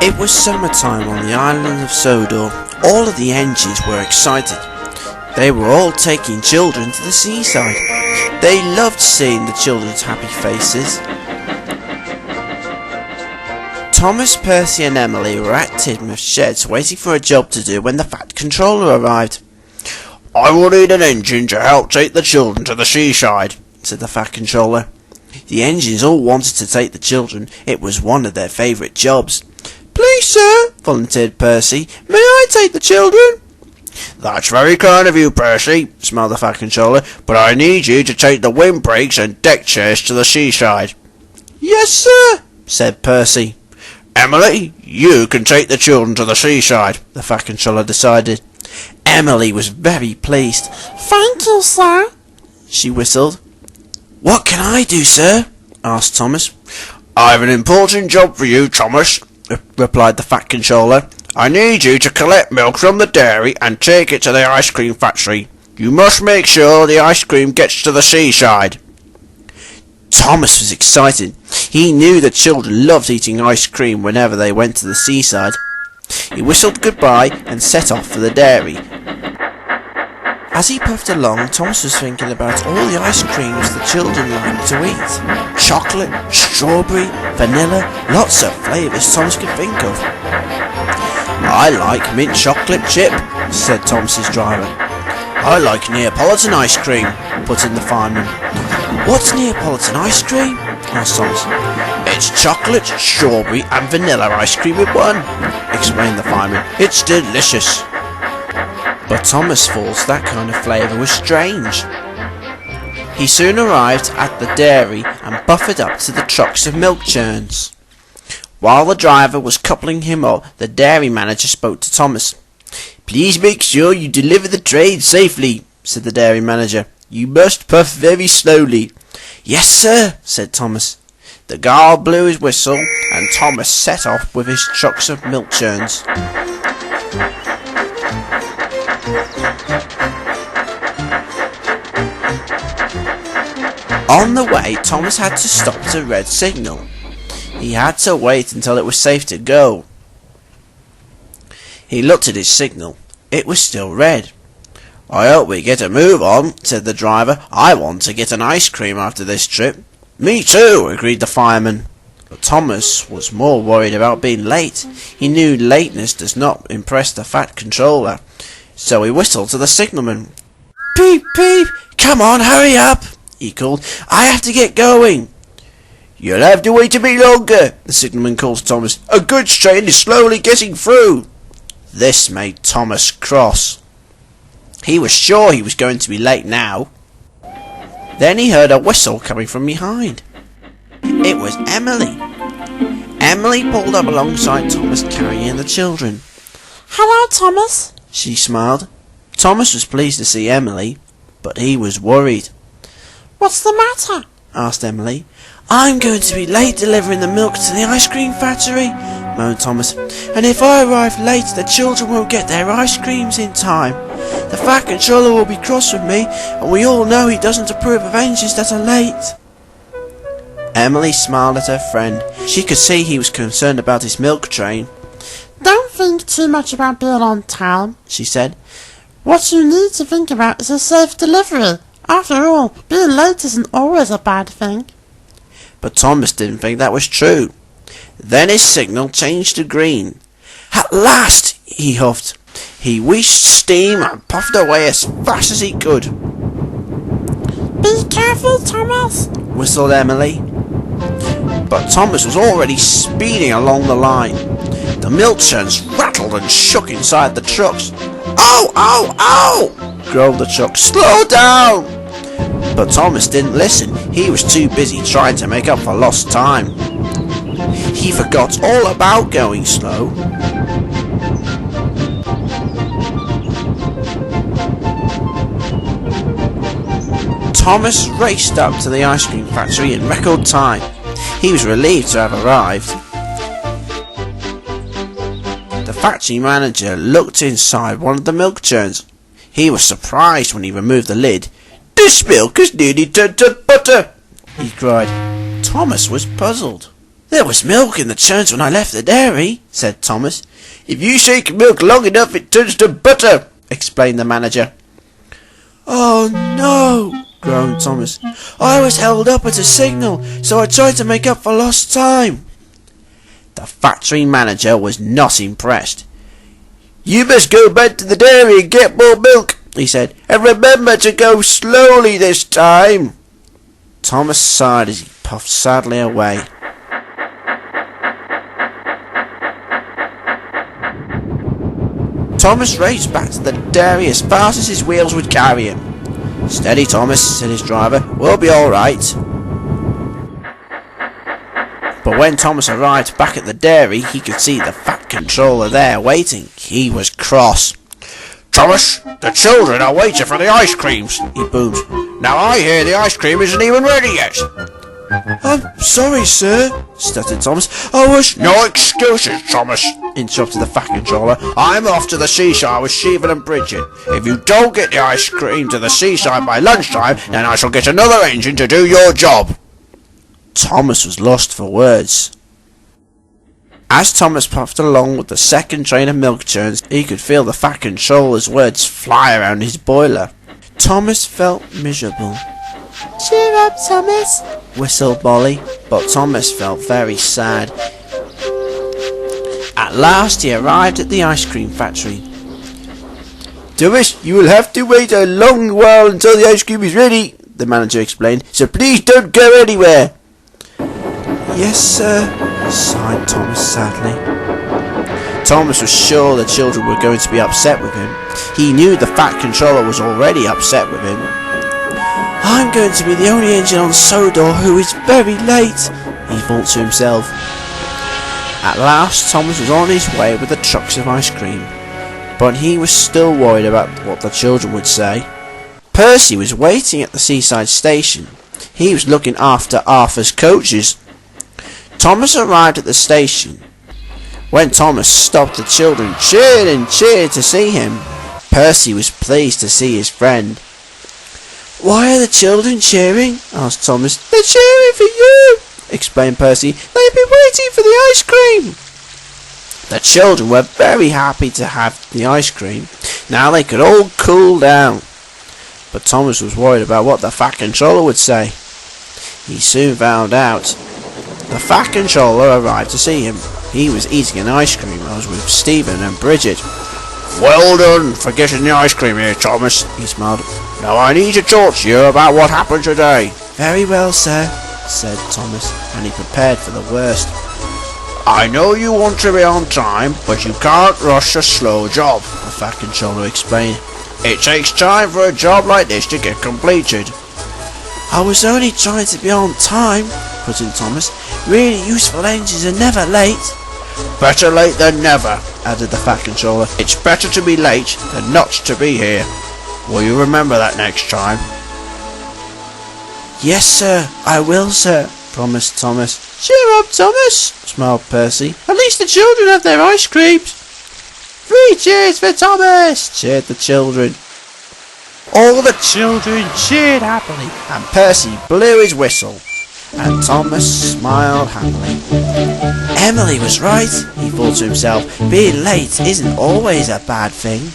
It was summertime on the island of Sodor. All of the engines were excited. They were all taking children to the seaside. They loved seeing the children's happy faces. Thomas, Percy and Emily were at Tidmouth Sheds waiting for a job to do when the Fat Controller arrived. "I will need an engine to help take the children to the seaside," said the Fat Controller. The engines all wanted to take the children. It was one of their favourite jobs. "Please, sir," volunteered Percy, "may I take the children?" "That's very kind of you, Percy," smiled the Fat Controller, "but I need you to take the windbreaks and deck chairs to the seaside." "Yes, sir," said Percy. "Emily, you can take the children to the seaside," the Fat Controller decided. Emily was very pleased. "Thank you, sir," she whistled. "What can I do, sir?" asked Thomas. "I've an important job for you, Thomas," replied the Fat Controller. "I need you to collect milk from the dairy and take it to the ice cream factory. You must make sure the ice cream gets to the seaside." Thomas was excited. He knew the children loved eating ice cream whenever they went to the seaside. He whistled goodbye and set off for the dairy. As he puffed along, Thomas was thinking about all the ice creams the children liked to eat. Chocolate, strawberry, vanilla, lots of flavours Thomas could think of. "I like mint chocolate chip," said Thomas's driver. "I like Neapolitan ice cream," put in the fireman. "What's Neapolitan ice cream?" asked Thomas. "It's chocolate, strawberry and vanilla ice cream in one," explained the fireman. "It's delicious." But Thomas thought that kind of flavour was strange. He soon arrived at the dairy and buffered up to the trucks of milk churns. While the driver was coupling him up, the dairy manager spoke to Thomas. "Please make sure you deliver the train safely," said the dairy manager. "You must puff very slowly." "Yes, sir," said Thomas. The guard blew his whistle and Thomas set off with his trucks of milk churns. On the way, Thomas had to stop at a red signal. He had to wait until it was safe to go. He looked at his signal. It was still red. "I hope we get a move on," said the driver. "I want to get an ice cream after this trip." "Me too," agreed the fireman. But Thomas was more worried about being late. He knew lateness does not impress the Fat Controller. So he whistled to the signalman. "Peep, peep! Come on, hurry up!" he called. "I have to get going." "You'll have to wait a bit longer," the signalman called to Thomas. "A goods train is slowly getting through." This made Thomas cross. He was sure he was going to be late now. Then he heard a whistle coming from behind. It was Emily. Emily pulled up alongside Thomas carrying the children. "Hello, Thomas," she smiled. Thomas was pleased to see Emily, but he was worried. "What's the matter?" asked Emily. "I'm going to be late delivering the milk to the ice cream factory," moaned Thomas. "And if I arrive late, the children won't get their ice creams in time. The Fat Controller will be cross with me, and we all know he doesn't approve of engines that are late." Emily smiled at her friend. She could see he was concerned about his milk train. "Don't think too much about being on time," she said. "What you need to think about is a safe delivery. After all, being late isn't always a bad thing." But Thomas didn't think that was true. Then his signal changed to green. "At last!" he huffed. He wheezed steam and puffed away as fast as he could. "Be careful, Thomas," whistled Emily. But Thomas was already speeding along the line. The milk churns rattled and shook inside the trucks. "Ow, ow, ow!" growled the truck. "Slow down!" But Thomas didn't listen. He was too busy trying to make up for lost time. He forgot all about going slow. Thomas raced up to the ice cream factory in record time. He was relieved to have arrived. The factory manager looked inside one of the milk churns. He was surprised when he removed the lid. "This milk is nearly turned to butter," he cried. Thomas was puzzled. There was milk in the churns when I left the dairy, said Thomas. If you shake milk long enough, it turns to butter, explained the manager. Oh no, groaned Thomas. I was held up at a signal, so I tried to make up for lost time. The factory manager was not impressed. You must go back to the dairy and get more milk, he said, and remember to go slowly this time. Thomas sighed as he puffed sadly away. Thomas raced back to the dairy as fast as his wheels would carry him. Steady, Thomas, said his driver. We'll be all right. But when Thomas arrived back at the dairy, he could see the fat controller there waiting. He was cross. Thomas, the children are waiting for the ice creams, he boomed. Now I hear the ice cream isn't even ready yet. I'm sorry, sir, stuttered Thomas. I was... No excuses, Thomas, interrupted the fat controller. I'm off to the seaside with Stephen and Bridget. If you don't get the ice cream to the seaside by lunchtime, then I shall get another engine to do your job. Thomas was lost for words. As Thomas puffed along with the second train of milk churns, he could feel the fat controller's words fly around his boiler. Thomas felt miserable. Cheer up, Thomas, whistled Molly, but Thomas felt very sad. At last he arrived at the ice cream factory. Thomas, you will have to wait a long while until the ice cream is ready, the manager explained, so please don't go anywhere. Yes, sir, sighed Thomas sadly. Thomas was sure the children were going to be upset with him. He knew the fat controller was already upset with him. I'm going to be the only engine on Sodor who is very late, he thought to himself. At last Thomas was on his way with the trucks of ice cream, but he was still worried about what the children would say. Percy was waiting at the seaside station. He was looking after Arthur's coaches. Thomas arrived at the station. When Thomas stopped, the children cheered and cheered to see him. Percy was pleased to see his friend. Why are the children cheering? Asked Thomas. They're cheering for you, explained Percy. They've been waiting for the ice cream. The children were very happy to have the ice cream. Now they could all cool down. But Thomas was worried about what the fat controller would say. He soon found out. The fat controller arrived to see him. He was eating an ice cream as with Stephen and Bridget. Well done for getting the ice cream here, Thomas, he smiled. Now I need to talk to you about what happened today. Very well, sir, said Thomas, and he prepared for the worst. I know you want to be on time, but you can't rush a slow job, the fat controller explained. It takes time for a job like this to get completed. I was only trying to be on time, put in Thomas. Really useful engines are never late. Better late than never, added the fat controller. It's better to be late than not to be here. Will you remember that next time? Yes, sir, I will, sir, promised Thomas. Cheer up, Thomas, smiled Percy. At least the children have their ice creams. 3 cheers for Thomas, cheered the children. All the children cheered happily, and Percy blew his whistle, and Thomas smiled happily. Emily was right, he thought to himself. Being late isn't always a bad thing.